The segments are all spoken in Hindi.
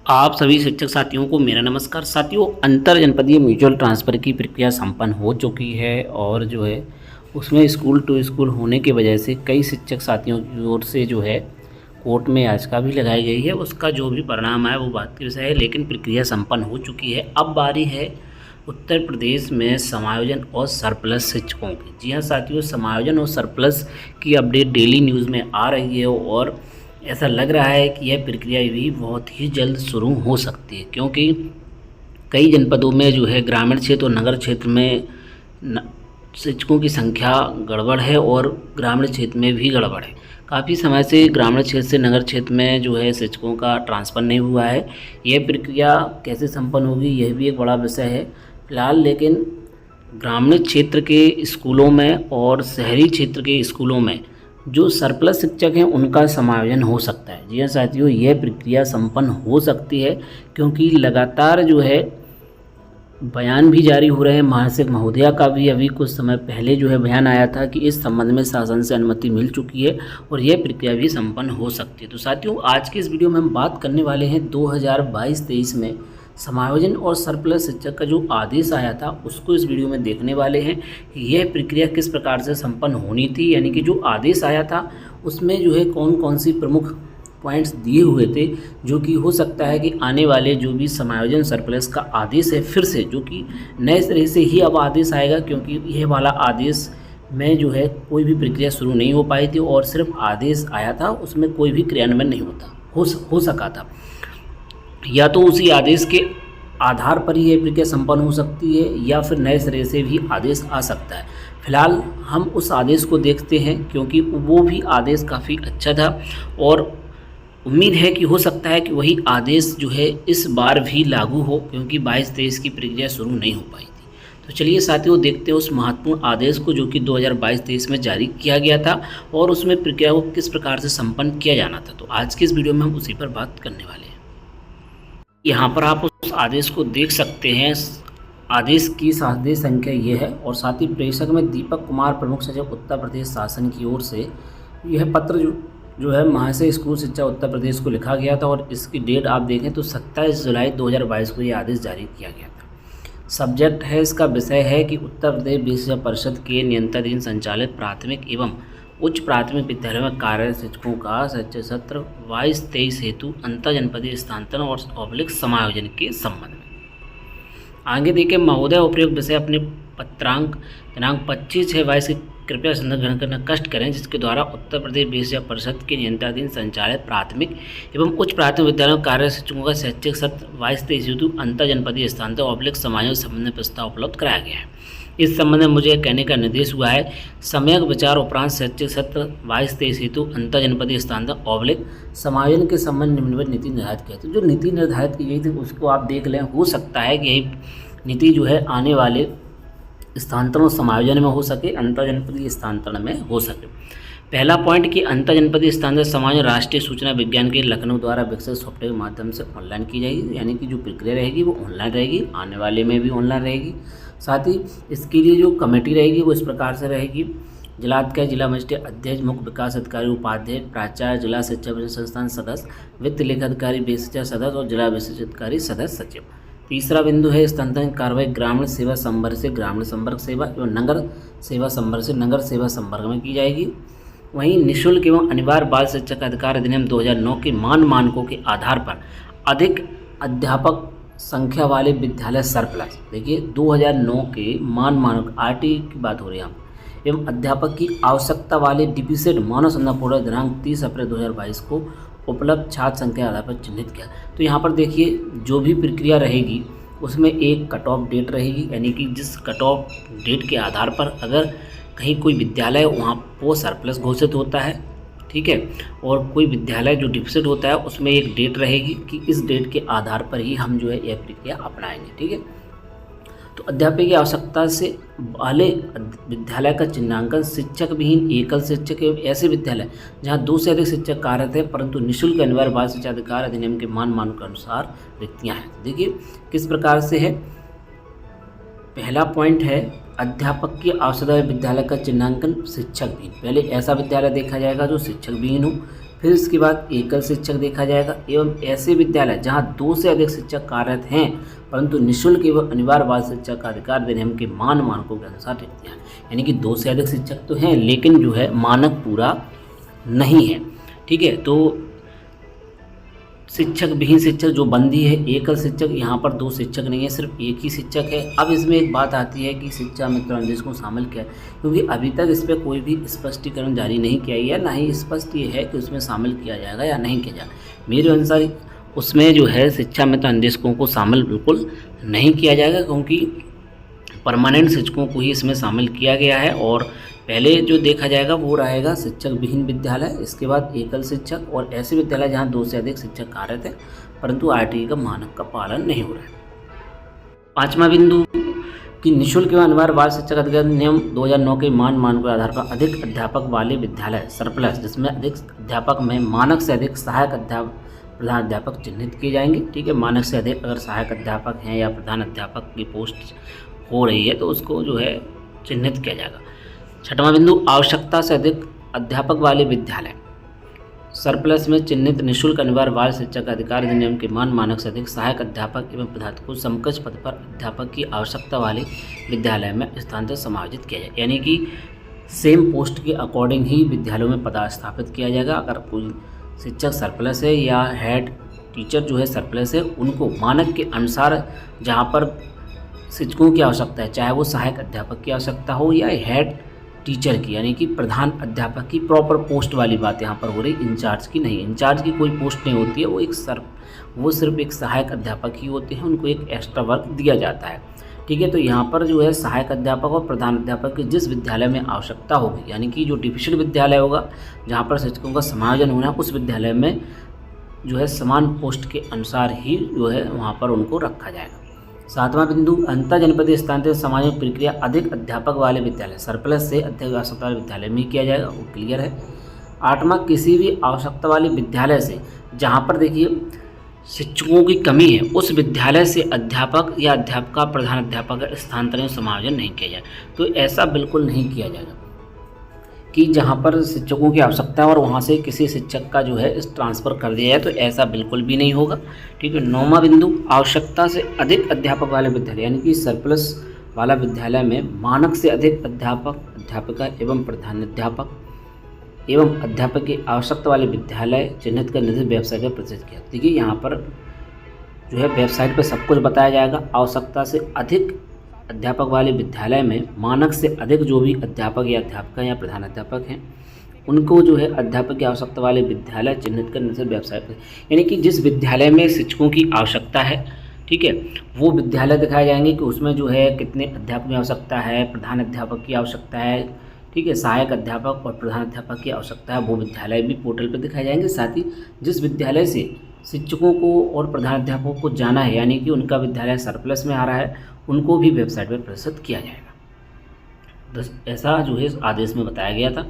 आप सभी शिक्षक साथियों को मेरा नमस्कार। साथियों, अंतर जनपदीय म्यूचुअल ट्रांसफ़र की प्रक्रिया संपन्न हो चुकी है और जो है उसमें स्कूल टू स्कूल होने की वजह से कई शिक्षक साथियों की ओर से जो है कोर्ट में याचिका भी लगाई गई है। उसका जो भी परिणाम आया वो बात की विषय है, लेकिन प्रक्रिया संपन्न हो चुकी है। अब बारी है उत्तर प्रदेश में समायोजन और सरप्लस शिक्षकों की। जी हाँ साथियों, समायोजन और सरप्लस की अपडेट डेली न्यूज़ में आ रही है और ऐसा लग रहा है कि यह प्रक्रिया भी बहुत ही जल्द शुरू हो सकती है, क्योंकि कई जनपदों में जो है ग्रामीण क्षेत्र और नगर क्षेत्र में शिक्षकों की संख्या गड़बड़ है और ग्रामीण क्षेत्र में भी गड़बड़ है। काफ़ी समय से ग्रामीण क्षेत्र से नगर क्षेत्र में जो है शिक्षकों का ट्रांसफ़र नहीं हुआ है। यह प्रक्रिया कैसे संपन्न होगी यह भी एक बड़ा विषय है फिलहाल, लेकिन ग्रामीण क्षेत्र के स्कूलों में और शहरी क्षेत्र के स्कूलों में जो सरप्लस शिक्षक हैं उनका समायोजन हो सकता है। जी हाँ साथियों, यह प्रक्रिया संपन्न हो सकती है, क्योंकि लगातार जो है बयान भी जारी हो रहे हैं। महासचिव महोदया का भी अभी कुछ समय पहले जो है बयान आया था कि इस संबंध में शासन से अनुमति मिल चुकी है और यह प्रक्रिया भी संपन्न हो सकती है। तो साथियों, आज की इस वीडियो में हम बात करने वाले हैं 2022-23 में समायोजन और सरप्लस शिक्षक का जो आदेश आया था उसको इस वीडियो में देखने वाले हैं। यह प्रक्रिया किस प्रकार से संपन्न होनी थी, यानी कि जो आदेश आया था उसमें जो है कौन कौन सी प्रमुख पॉइंट्स दिए हुए थे, जो कि हो सकता है कि आने वाले जो भी समायोजन सरप्लस का आदेश है फिर से, जो कि नए सिरे से ही अब आदेश आएगा, क्योंकि यह वाला आदेश में जो है कोई भी प्रक्रिया शुरू नहीं हो पाई थी और सिर्फ आदेश आया था, उसमें कोई भी क्रियान्वयन नहीं हो सका था। या तो उसी आदेश के आधार पर ही यह प्रक्रिया संपन्न हो सकती है या फिर नए सिरे से भी आदेश आ सकता है। फिलहाल हम उस आदेश को देखते हैं, क्योंकि वो भी आदेश काफ़ी अच्छा था और उम्मीद है कि हो सकता है कि वही आदेश जो है इस बार भी लागू हो, क्योंकि 22-23 की प्रक्रिया शुरू नहीं हो पाई थी। तो चलिए साथियों, देखते हैं उस महत्वपूर्ण आदेश को जो कि 2022-23 में जारी किया गया था और उसमें प्रक्रिया को किस प्रकार से संपन्न किया जाना था। तो आज की इस वीडियो में हम उसी पर बात करने वाले हैं। यहाँ पर आप उस आदेश को देख सकते हैं। आदेश की आदेश संख्या ये है और साथ ही प्रेषक में दीपक कुमार, प्रमुख सचिव उत्तर प्रदेश शासन की ओर से यह पत्र जो है महाशय स्कूल शिक्षा उत्तर प्रदेश को लिखा गया था और इसकी डेट आप देखें तो 27 जुलाई 2022 को ये आदेश जारी किया गया था। सब्जेक्ट है, इसका विषय है कि उत्तर प्रदेश विद्या परिषद के नियंत्रणाधीन संचालित प्राथमिक एवं उच्च प्राथमिक विद्यालयों में कार्यरत शिक्षकों का शैक्षणिक सत्र 22-23 हेतु अंतर जनपदीय स्थानांतरण और समायोजन के संबंध में। आगे देखिए, महोदय उपयुक्त विषय अपने पत्रांक दिनांक 25/6/22 की कृपया संदर्भ ग्रहण करना कष्ट करें, जिसके द्वारा उत्तर प्रदेश विद्या परिषद के नियंत्रणाधीन संचालित प्राथमिक एवं उच्च प्राथमिक विद्यालयों में कार्यरत शिक्षकों का शैक्षिक सत्र 22-23 हेतु अंतर जनपदीय स्थानांतरण समायोजन संबंधी प्रस्ताव उपलब्ध कराया गया है। इस संबंध में मुझे कहने का निर्देश हुआ है, सम्यक विचार उपरांत शैक्षिक सत्र 22-23 हेतु अंतर जनपदीय स्थानांतरण समायोजन के संबंध निम्नलिखित नीति निर्धारित किया। तो जो नीति निर्धारित की गई थी उसको आप देख लें। हो सकता है कि यही नीति जो है आने वाले स्थानांतरण और समायोजन में हो सके, अंतर जनपदीय स्थानांतरण में हो सके। पहला पॉइंट कि अंतर जनपदीय स्थानांतरण समायोजन राष्ट्रीय सूचना विज्ञान के लखनऊ द्वारा विकसित सॉफ्टवेयर के माध्यम से ऑनलाइन की जाएगी, यानी कि जो प्रक्रिया रहेगी वो ऑनलाइन रहेगी, आने वाले में भी ऑनलाइन रहेगी। साथ ही इसके लिए जो कमेटी रहेगी वो इस प्रकार से रहेगी: जिलाधिकारी, जिला मजिस्ट्रेट, अध्यक्ष, मुख्य विकास अधिकारी, उपाध्यक्ष, प्राचार्य, जिला शिक्षा संस्थान सदस्य, वित्त लेखाधिकारी, बेस शिक्षा सदस्य और जिला विशिष्ट अधिकारी सदस्य सचिव। तीसरा बिंदु है स्थानांतरण कार्रवाई ग्रामीण सेवा संवर्ग से ग्रामीण संवर्ग सेवा एवं नगर सेवा संवर्ग से नगर सेवा संवर्ग में की जाएगी। वहीं निःशुल्क एवं अनिवार्य बाल शिक्षक अधिकार अधिनियम 2009 के मानकों के आधार पर अधिक अध्यापक संख्या वाले विद्यालय सरप्लस, देखिए 2009 के मानक आरटी की बात हो रही है यहाँ, एवं अध्यापक की आवश्यकता वाले डीपीसेट मानव संसाधन पोर्टल दिनांक 30 अप्रैल 2022 को उपलब्ध छात्र संख्या आधार पर चिन्हित किया। तो यहाँ पर देखिए, जो भी प्रक्रिया रहेगी उसमें एक कट ऑफ डेट रहेगी, यानी कि जिस कट ऑफ डेट के आधार पर अगर कहीं कोई विद्यालय वहाँ वो सरप्लस घोषित होता है, ठीक है, और कोई विद्यालय जो डिफिसिट होता है उसमें एक डेट रहेगी कि इस डेट के आधार पर ही हम जो है यह प्रक्रिया अपनाएंगे, ठीक है। तो अध्यापक की आवश्यकता से वाले विद्यालय का चिन्हांकन शिक्षक विहीन एकल शिक्षक एवं ऐसे विद्यालय जहां 2 से अधिक शिक्षक कार्यरत हैं परंतु निःशुल्क अनिवार्य बाल शिक्षा अधिकार अधिनियम के मानकों के अनुसार रिक्तियां हैं। देखिए किस प्रकार से है। पहला पॉइंट है अध्यापक की आवश्यकता विद्यालय का चिन्हांकन शिक्षक विहीन। पहले ऐसा विद्यालय देखा जाएगा जो शिक्षक विहीन हो, फिर इसके बाद एकल शिक्षक देखा जाएगा एवं ऐसे विद्यालय जहां 2 से अधिक शिक्षक कार्यरत हैं परंतु निःशुल्क एवं अनिवार्य बाल शिक्षा का अधिकार अधिनियम के मानकों के अनुसार रिक्तियाँ, यानी कि 2 से अधिक शिक्षक तो हैं लेकिन जो है मानक पूरा नहीं है। ठीक है, तो शिक्षक विहीन शिक्षक जो बंदी है, एकल शिक्षक, यहाँ पर 2 शिक्षक नहीं है, सिर्फ एक ही शिक्षक है। अब इसमें एक बात आती है कि शिक्षा मित्र अनुदेश को शामिल किया, क्योंकि अभी तक इस पर कोई भी स्पष्टीकरण जारी नहीं किया गया, ना ही स्पष्ट ये है कि उसमें शामिल किया जाएगा या नहीं किया जाएगा। मेरे अनुसार उसमें जो है शिक्षा मित्र अनुदेशकों को शामिल बिल्कुल नहीं किया जाएगा, क्योंकि परमानेंट शिक्षकों को ही इसमें शामिल किया गया है। और पहले जो देखा जाएगा वो रहेगा शिक्षक विहीन विद्यालय, इसके बाद एकल शिक्षक और ऐसे विद्यालय जहां 2 से अधिक शिक्षक कार्यरत हैं परंतु आरटीई का मानक का पालन नहीं हो रहा है। 5वां बिंदु कि निःशुल्क एवं अनिवार्य बाल शिक्षक अधिनियम 2009 के मानकों के आधार पर अधिक अध्यापक वाले विद्यालय सरप्लस, जिसमें अधिक अध्यापक में मानक से अधिक सहायक अध्यापक प्रधान अध्यापक चिन्हित किए जाएंगे। ठीक है, मानक से अधिक अगर सहायक अध्यापक हैं या प्रधान अध्यापक की पोस्ट हो रही है तो उसको जो है चिन्हित किया जाएगा। 6वां बिंदु आवश्यकता से अधिक अध्यापक वाले विद्यालय सरप्लस में चिन्हित निःशुल्क अनिवार्य बाल शिक्षक अधिकार अधिनियम के मानक से अधिक सहायक अध्यापक एवं प्रधान को समकक्ष पद पर अध्यापक की आवश्यकता वाले विद्यालय में स्थानांतरित समायोजित किया जाए, यानी कि सेम पोस्ट के अकॉर्डिंग ही विद्यालयों में पदस्थापित किया जाएगा। अगर कोई शिक्षक सरप्लस है या हेड टीचर जो है सरप्लस है, उनको मानक के अनुसार जहाँ पर शिक्षकों की आवश्यकता है, चाहे वो सहायक अध्यापक की आवश्यकता हो या हेड टीचर की, यानी कि प्रधान अध्यापक की प्रॉपर पोस्ट वाली बात यहाँ पर हो रही, इंचार्ज की नहीं। इंचार्ज की कोई पोस्ट नहीं होती है, वो सिर्फ एक सहायक अध्यापक ही होते हैं, उनको एक एक्स्ट्रा वर्क दिया जाता है। ठीक है, तो यहाँ पर जो है सहायक अध्यापक और प्रधान अध्यापक की जिस विद्यालय में आवश्यकता होगी, यानी कि जो डिफिशिएंट विद्यालय होगा जहाँ पर शिक्षकों का समायोजन होना है, उस विद्यालय में जो है समान पोस्ट के अनुसार ही जो है वहाँ पर उनको रखा जाएगा। 7वां बिंदु अंतर जनपदीय स्थानांतरण समायोजन प्रक्रिया अधिक अध्यापक वाले विद्यालय सरप्लस से अधिक आवश्यकता वाले विद्यालय में किया जाएगा, वो क्लियर है। 8वां किसी भी आवश्यकता वाले विद्यालय से जहाँ पर देखिए शिक्षकों की कमी है, उस विद्यालय से अध्यापक या अध्यापिका प्रधान अध्यापक स्थानांतरण समायोजन नहीं किया जाए। तो ऐसा बिल्कुल नहीं किया जाएगा कि जहाँ पर शिक्षकों की आवश्यकता है और वहाँ से किसी शिक्षक का जो है इस ट्रांसफ़र कर दिया जाए, तो ऐसा बिल्कुल भी नहीं होगा। ठीक है, 9वां बिंदु आवश्यकता से अधिक अध्यापक वाले विद्यालय, यानी कि सरप्लस वाला विद्यालय में मानक से अधिक अध्यापक अध्यापिका एवं प्रधानाध्यापक एवं अध्यापक की आवश्यकता वाले विद्यालय चिन्हित कर निर्धारित वेबसाइट पर प्रदर्शित किया। देखिए यहाँ पर जो है वेबसाइट पर सब कुछ बताया जाएगा। आवश्यकता से अधिक अध्यापक वाले विद्यालय में मानक से अधिक जो भी अध्यापक या अध्यापिका या प्रधानाध्यापक हैं उनको जो है अध्यापक की आवश्यकता वाले विद्यालय चिन्हित कर निर्धारित वेबसाइट पर, यानी कि जिस विद्यालय में शिक्षकों की आवश्यकता है, ठीक है, वो विद्यालय दिखाए जाएंगे कि उसमें जो है कितने अध्यापक की आवश्यकता है, प्रधान अध्यापक की आवश्यकता है, ठीक है, सहायक अध्यापक और प्रधान अध्यापक की आवश्यकता है, वो विद्यालय भी पोर्टल पर दिखाए जाएंगे। साथ ही जिस विद्यालय से शिक्षकों को और प्रधान अध्यापकों को जाना है, यानी कि उनका विद्यालय सरप्लस में आ रहा है, उनको भी वेबसाइट पर प्रदर्शित किया जाएगा। ऐसा जो है आदेश में बताया गया था।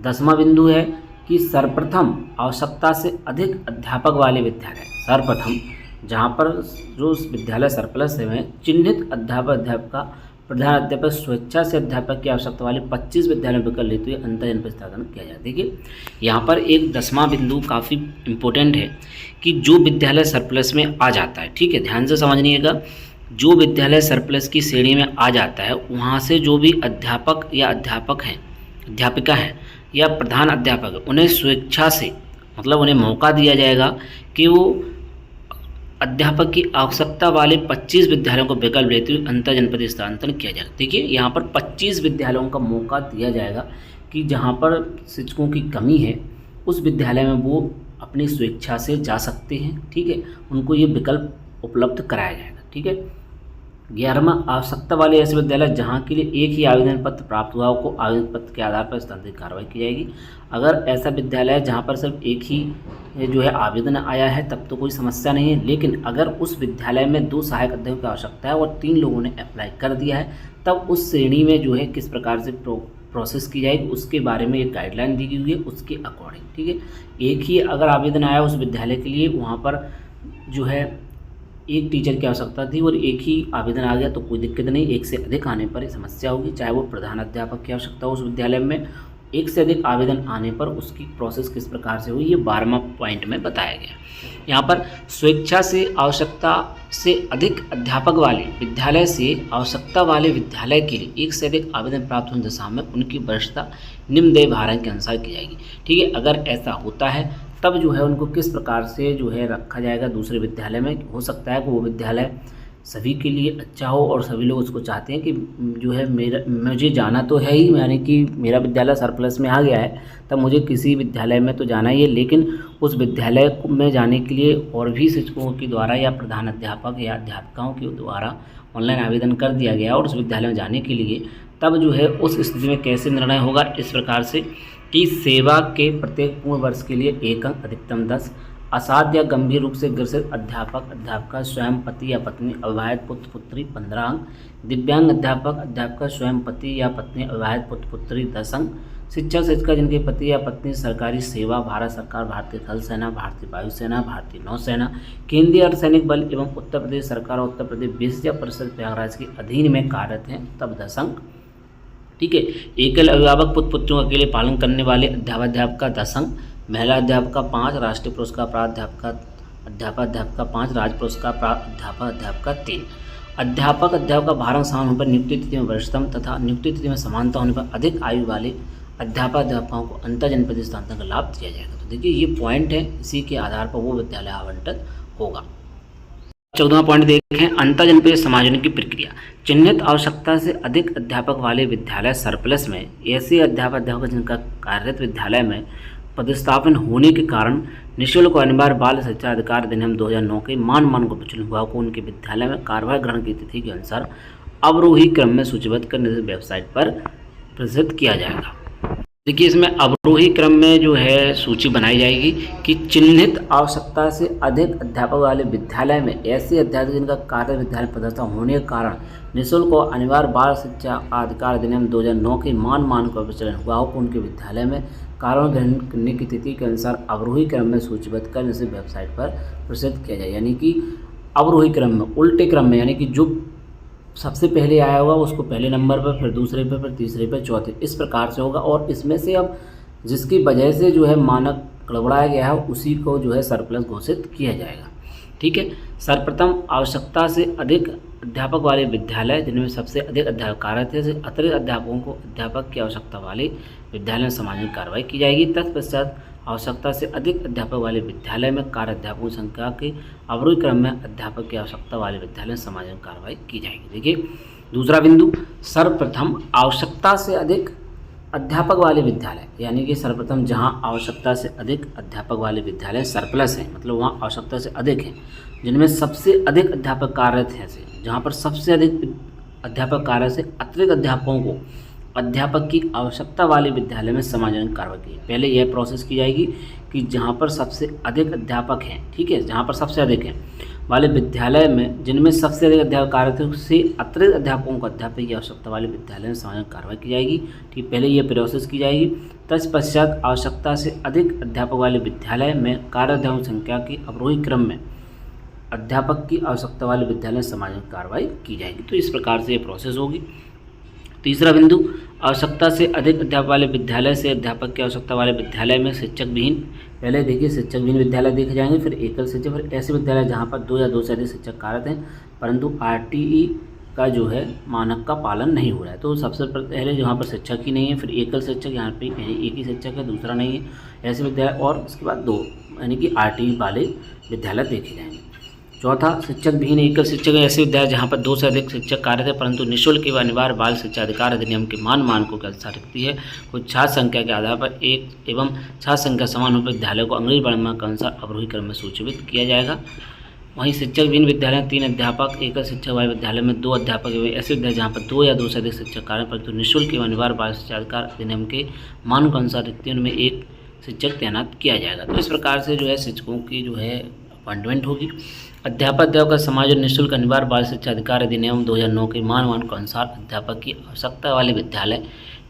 10वां बिंदु है कि सर्वप्रथम आवश्यकता से अधिक अध्यापक वाले विद्यालय, सर्वप्रथम जहाँ पर जो विद्यालय सरप्लस है चिन्हित अध्यापक अध्यापिका प्रधान अध्यापक स्वेच्छा से अध्यापक की आवश्यकता वाले 25 विद्यालयों पर लेते हुए अंतर जनपद स्थानांतरण किया जाए। देखिए यहाँ पर एक 10वां बिंदु काफ़ी इम्पोर्टेंट है कि जो विद्यालय सरप्लस में आ जाता है, ठीक है, ध्यान से समझिएगा, जो विद्यालय सरप्लस की श्रेणी में आ जाता है वहाँ से जो भी अध्यापक या अध्यापक हैं, अध्यापिका हैं या प्रधान अध्यापक, उन्हें स्वेच्छा से मतलब उन्हें मौका दिया जाएगा कि वो अध्यापक की आवश्यकता वाले 25 विद्यालयों को विकल्प लेते हुए अंतर जनपदीय स्थानांतरण किया जाएगा। देखिए यहाँ पर 25 विद्यालयों का मौका दिया जाएगा कि जहाँ पर शिक्षकों की कमी है उस विद्यालय में वो अपनी स्वेच्छा से जा सकते हैं, ठीक है, उनको ये विकल्प उपलब्ध कराया जाएगा। ठीक है, 11वां आवश्यकता वाले ऐसे विद्यालय जहाँ के लिए एक ही आवेदन पत्र प्राप्त हुआ को आवेदन पत्र के आधार पर स्थानांतरित कार्रवाई की जाएगी। अगर ऐसा विद्यालय है जहाँ पर सिर्फ एक ही जो है आवेदन आया है तब तो कोई समस्या नहीं है, लेकिन अगर उस विद्यालय में 2 सहायक अध्यापकों की आवश्यकता है और 3 लोगों ने अप्लाई कर दिया है, तब उस श्रेणी में जो है किस प्रकार से प्रोसेस की जाएगी उसके बारे में एक गाइडलाइन दी गई हुई है, उसके अकॉर्डिंग। ठीक है, एक ही अगर आवेदन आया उस विद्यालय के लिए, वहाँ पर जो है एक टीचर की आवश्यकता थी और एक ही आवेदन आ गया तो कोई दिक्कत नहीं, एक से अधिक आने पर समस्या होगी, चाहे वो प्रधान अध्यापक की आवश्यकता हो उस विद्यालय में, एक से अधिक आवेदन आने पर उसकी प्रोसेस किस प्रकार से हुई, ये 12वां पॉइंट में बताया गया। यहाँ पर स्वेच्छा से आवश्यकता से अधिक अध्यापक वाले विद्यालय से आवश्यकता वाले विद्यालय के लिए एक से अधिक आवेदन प्राप्त होने दशा में उनकी वरिष्ठता निम्नदेय भारण के अनुसार की जाएगी। ठीक है, अगर ऐसा होता है तब जो है उनको किस प्रकार से जो है रखा जाएगा दूसरे विद्यालय में। हो सकता है कि वो विद्यालय सभी के लिए अच्छा हो और सभी लोग उसको चाहते हैं कि जो है मुझे जाना तो है ही, यानी कि मेरा विद्यालय सरप्लस में आ गया है तब मुझे किसी विद्यालय में तो जाना ही है, लेकिन उस विद्यालय में जाने के लिए और भी शिक्षकों के द्वारा या प्रधान अध्यापक या अध्यापिकाओं के द्वारा ऑनलाइन आवेदन कर दिया गया और उस विद्यालय में जाने के लिए, तब जो है उस स्थिति में कैसे निर्णय होगा, इस प्रकार से कि सेवा के प्रत्येक पूर्ण वर्ष के लिए 1 अंक अधिकतम 10, असाध्य या गंभीर रूप से ग्रसित अध्यापक अध्यापिका स्वयं पति या पत्नी अविवाहित पुत्र पुत्री 15 अंक, दिव्यांग अध्यापक अध्यापिका स्वयं पति या पत्नी अविवाहित पुत्र पुत्री 10 अंक, शिक्षक शिक्षिका जिनके पति या पत्नी सरकारी सेवा, भारत सरकार, भारतीय थल सेना, भारतीय वायुसेना, भारतीय नौसेना, केंद्रीय अर्धसैनिक बल एवं उत्तर प्रदेश सरकार और उत्तर प्रदेश विद्या परिषद प्रयागराज के अधीन में कार्यरत हैं तब 10 अंक। ठीक है, एकल अभिभावक पुत्र पुत्रियों का अकेले पालन करने वाले अध्यापक 10 अंक, महिला अध्यापिका 5, राष्ट्रीय पुरस्कार प्राप्त अध्यापका 5, राज्य पुरस्कार प्राप्त अध्यापका 3, अध्यापका भारण समान होने पर नियुक्ति तिथि में वरिष्ठतम तथा नियुक्ति तिथि में समानता होने पर अधिक आयु वाले अध्यापकों को अंतर जनपदीय स्थानांतरण का लाभ दिया जाएगा। तो देखिए ये पॉइंट है, इसी के आधार पर वो विद्यालय आवंटित होगा। 14वां पॉइंट देखें, अंतर जनपदीय समायोजन की प्रक्रिया। चिन्हित आवश्यकता से अधिक अध्यापक वाले विद्यालय सरप्लस में ऐसे अध्यापक जिनका कार्यरत विद्यालय में पदस्थापन होने के कारण निःशुल्क और अनिवार्य बाल शिक्षा अधिकार अधिनियम 2009 के मान को विचलन हुआ को उनके विद्यालय में कार्यभार ग्रहण की तिथि के अनुसार अवरोही क्रम में सूचीबद्ध कर निर्धारित वेबसाइट पर प्रदर्शित किया जाएगा। देखिए इसमें अवरोही क्रम में जो है सूची बनाई जाएगी कि चिन्हित आवश्यकता से अधिक अध्यापक वाले विद्यालय में ऐसे अध्यापक जिनका कार्य विद्यालय पदस्थापन होने के कारण निःशुल्क और अनिवार्य बाल शिक्षा अधिकार अधिनियम 2009 के मान को विचलन हुआ हो उनके विद्यालय में कार्य ग्रहण करने की तिथि के अनुसार अवरोही क्रम में सूचीबद्ध कर इसे वेबसाइट पर प्रदर्शित किया जाए। यानी कि अवरोही क्रम में, उल्टे क्रम में, यानी कि जो सबसे पहले आया होगा उसको पहले नंबर पर, फिर दूसरे पर, फिर तीसरे पर, चौथे, इस प्रकार से होगा। और इसमें से अब जिसकी वजह से जो है मानक गड़बड़ाया गया है उसी को जो है सरप्लस घोषित किया जाएगा। ठीक है, सर्वप्रथम आवश्यकता से अधिक अध्यापक वाले विद्यालय जिनमें सबसे अधिक अध्यापक कार्यरत है, अतिरिक्त अध्यापकों को अध्यापक की आवश्यकता वाले विद्यालय में सामान्य कार्रवाई की जाएगी। तत्पश्चात आवश्यकता से अधिक अध्यापक वाले विद्यालय में कार्य अध्यापकों की संख्या के अवरोही क्रम में अध्यापक की आवश्यकता वाले विद्यालय में सामान्य कार्रवाई की जाएगी। देखिए दूसरा बिंदु, सर्वप्रथम आवश्यकता से अधिक अध्यापक वाले विद्यालय, यानी कि सर्वप्रथम जहां आवश्यकता से अधिक अध्यापक वाले विद्यालय सरप्लस हैं, मतलब वहां आवश्यकता से अधिक हैं, जिनमें सबसे अधिक अध्यापक कार्यरत हैं, जहां पर सबसे अधिक अध्यापक कार्य से अतिरिक्त अध्यापकों को अध्यापक की आवश्यकता वाले विद्यालय में समायोजन कार्रवाई की। पहले यह प्रोसेस की जाएगी कि जहां पर सबसे अधिक अध्यापक हैं, ठीक है, जहां पर सबसे अधिक हैं वाले विद्यालय में जिनमें सबसे अधिक अध्यापक कार्यरत हैं उससे अतिरिक्त अध्यापकों को अध्यापक की आवश्यकता वाले विद्यालय में समायोजन कार्रवाई की जाएगी। ठीक, पहले ये प्रोसेस की जाएगी। तत्पश्चात आवश्यकता से अधिक अध्यापक वाले विद्यालय में कार्य अध्यापकों की संख्या की अवरोही क्रम में अध्यापक की आवश्यकता वाले विद्यालय में समायोजन कार्रवाई की जाएगी। तो इस प्रकार से ये प्रोसेस होगी। तीसरा बिंदु, आवश्यकता से अधिक अध्यापक वाले विद्यालय से अध्यापक की आवश्यकता वाले विद्यालय में शिक्षक विहीन, पहले देखिए शिक्षक विहीन विद्यालय देखे जाएंगे, फिर एकल शिक्षक, फिर ऐसे विद्यालय जहां पर 2 या 2 से अधिक शिक्षक कार्यरत हैं परंतु आरटीई का जो है मानक का पालन नहीं हो रहा है। तो सबसे पहले जहाँ पर शिक्षक ही नहीं है, फिर एकल शिक्षक, यहाँ पे एक ही शिक्षक है, दूसरा नहीं है, ऐसे विद्यालय, और इसके बाद 2 यानी कि आरटीई वाले विद्यालय देखे जाएंगे। चौथा, शिक्षक विहीन एकल शिक्षक, ऐसे विद्यालय जहाँ पर 2 से अधिक शिक्षक कार्यरत है परंतु निःशुल्क एवं अनिवार्य बाल शिक्षा अधिकार अधिनियम के मानकों के अनुसार रखती है। कुछ छात्र संख्या के आधार पर एक एवं छात्र संख्या समान होने पर विद्यालय को अंग्रेजी वर्णमाला के अनुसार अवरोही क्रम में सूचीबद्ध किया जाएगा। वहीं शिक्षक विहीन विद्यालय में 3 अध्यापक, एकल शिक्षक वाले विद्यालय में 2 अध्यापक एवं ऐसे विद्यालय जहाँ पर 2 या 2 से अधिक शिक्षक कार्यरत परंतु निःशुल्क एवं अनिवार्य बाल शिक्षा अधिकार अधिनियम के मानकों के अनुसार रखती है, उनमें एक शिक्षक तैनात किया जाएगा। तो इस प्रकार से जो है शिक्षकों की जो है अपॉइंटमेंट होगी। अध्यापक का समायोजन निःशुल्क अनिवार्य बाल शिक्षा अधिकार अधिनियम 2009 के मान के अनुसार अध्यापक की आवश्यकता वाले विद्यालय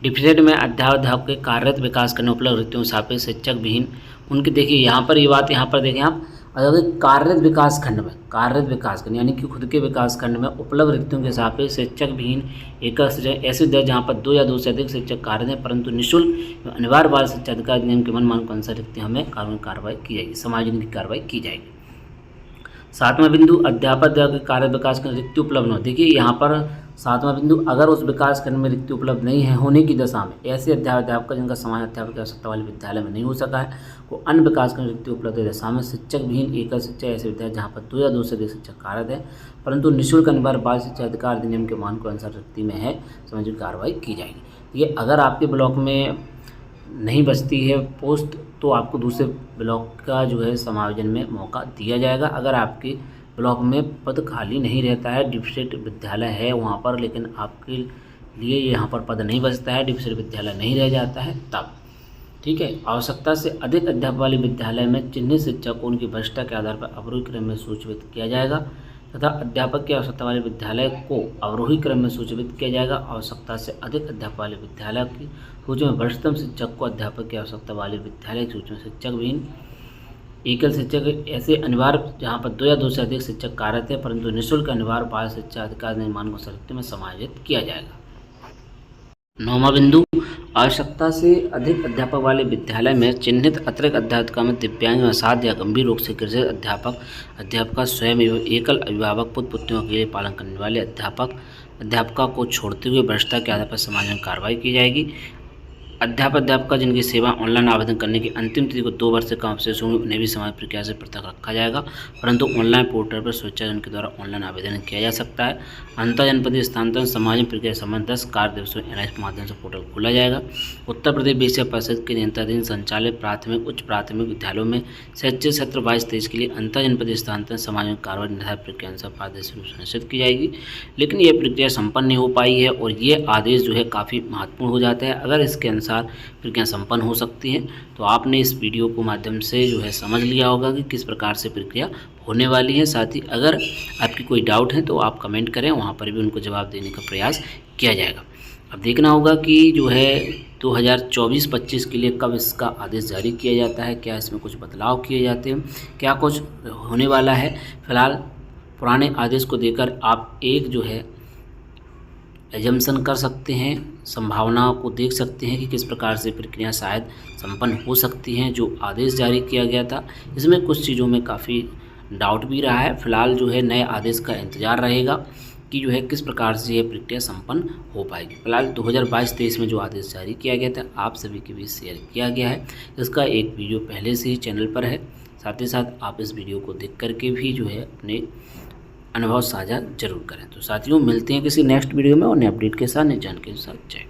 डिफिसिट में अध्यापक के कार्यरत विकास करने उपलब्ध रिक्तियों सापेक्ष शिक्षक विहीन उनके, देखिए यहाँ पर ये बात, यहाँ पर देखें आप, औद्योगिक कार्यरत विकास खंड यानी कि खुद के विकास खंड में उपलब्ध रिक्तियों के हिसाब से शिक्षक विहीन एकल शिक्षक ऐसे विद्यालय जहाँ पर 2 या 2 से अधिक शिक्षक कार्यरत हैं परंतु निःशुल्क अनिवार्य बाल शिक्षा अधिकार नियम के मनमाने अनुसार रिक्तियाँ में कानूनी कार्रवाई की जाएगी, समायोजन की कार्रवाई की जाएगी। 7वां बिंदु, अध्यापक के कार्य विकास खंड रिक्ति उपलब्ध हो। देखिए यहाँ पर 7वां बिंदु, अगर उस विकास खंड में रिक्ति उपलब्ध नहीं है होने की दशा में ऐसे अध्यापक जिनका समान अध्यापक की आवश्यकता वाले विद्यालय में नहीं हो सका है को अन्य विकास खंड रिक्ति उपलब्ध दशा में शिक्षक विहीन एकल शिक्षक ऐसे विद्यालय जहाँ पर 2 या 2 से अधिक शिक्षक कार्यरत है परंतु निःशुल्क अनिवार्य बाल शिक्षा अधिकार अधिनियम के मानकों अनुसार रिक्ति में है, समायोजन कार्रवाई की जाएगी। ये अगर आपके ब्लॉक में नहीं बचती है पोस्ट तो आपको दूसरे ब्लॉक का जो है समायोजन में मौका दिया जाएगा। अगर आपके ब्लॉक में पद खाली नहीं रहता है, डिफिसिट विद्यालय है वहाँ पर लेकिन आपके लिए यहाँ पर पद नहीं बचता है, डिफिसिट विद्यालय नहीं रह जाता है तब, ठीक है, आवश्यकता से अधिक अध्यापक वाले विद्यालय में चिन्हित शिक्षक को उनकी वरिष्ठता के आधार पर अवरोही क्रम में सूचीबद्ध किया जाएगा तथा अध्यापक की आवश्यकता वाले विद्यालय को अवरोही क्रम में सूचीबद्ध किया जाएगा। आवश्यकता से अधिक अध्यापक वाले विद्यालय की सूची में वरिष्ठतम शिक्षक को अध्यापक की आवश्यकता वाले विद्यालय की सूची में शिक्षक विहीन एकल शिक्षक ऐसे अनिवार्य जहाँ पर 2 या 2 से अधिक शिक्षक कार्यरत है परंतु निःशुल्क अनिवार्य बाल शिक्षा अधिकार निर्माण को शर्तों में समायोजित किया जाएगा। 9वां बिंदु, आवश्यकता से अधिक अध्यापक वाले विद्यालय में चिन्हित अतिरिक्त अध्यापकों में दिव्यांग, असाध्य या गंभीर रोग से ग्रसित अध्यापक स्वयं एवं एकल अभिभावक पुत्र पुत्रियों के लिए पालन करने वाले अध्यापका को छोड़ते हुए वरिष्ठता के आधार पर समायोजन कार्रवाई की जाएगी। अध्यापक जिनकी सेवा ऑनलाइन आवेदन करने की अंतिम तिथि को 2 वर्ष से कम अवशेष होंगे उन्हें भी समान प्रक्रिया से पृथक रखा जाएगा परंतु ऑनलाइन पोर्टल पर स्वेच्छाजन के द्वारा ऑनलाइन आवेदन किया जा सकता है। अंतर जनपदीय स्थानांतरण समायोजन प्रक्रिया संबंध 10 कार्य दिवसों में NIS के माध्यम से पोर्टल खोला जाएगा। उत्तर प्रदेश विषय परिषद के नियंत्रणाधीन संचालित प्राथमिक उच्च प्राथमिक विद्यालयों में शैक्षिक सत्र 22-23 के लिए अंतर जनपदीय स्थानांतरण समायोजन कार्रवाई निर्धारित प्रक्रिया अनुसार पारदर्शी रूप से सुनिश्चित की जाएगी। लेकिन ये प्रक्रिया संपन्न नहीं हो पाई है और ये आदेश जो है काफ़ी महत्वपूर्ण हो जाता है। अगर इसके अनुसार प्रक्रिया संपन्न हो सकती है तो आपने इस वीडियो को माध्यम से जो है समझ लिया होगा कि किस प्रकार से प्रक्रिया होने वाली है। साथ ही अगर आपकी कोई डाउट है तो आप कमेंट करें, वहाँ पर भी उनको जवाब देने का प्रयास किया जाएगा। अब देखना होगा कि जो है 2024-25 के लिए कब इसका आदेश जारी किया जाता है, क्या इसमें कुछ बदलाव किए जाते हैं, क्या कुछ होने वाला है। फिलहाल पुराने आदेश को देकर आप एक जो है एजम्पशन कर सकते हैं, संभावनाओं को देख सकते हैं कि किस प्रकार से प्रक्रिया शायद संपन्न हो सकती हैं। जो आदेश जारी किया गया था इसमें कुछ चीज़ों में काफ़ी डाउट भी रहा है। फिलहाल जो है नए आदेश का इंतज़ार रहेगा कि जो है किस प्रकार से ये प्रक्रिया संपन्न हो पाएगी। फिलहाल 2022-23 में जो आदेश जारी किया गया था आप सभी के बीच शेयर किया गया है। इसका एक वीडियो पहले से ही चैनल पर है, साथ ही साथ आप इस वीडियो को देख करके भी जो है अपने अनुभव साझा जरूर करें। तो साथियों मिलते हैं किसी नेक्स्ट वीडियो में और नए अपडेट के साथ, नई जानकारी के साथ। जय।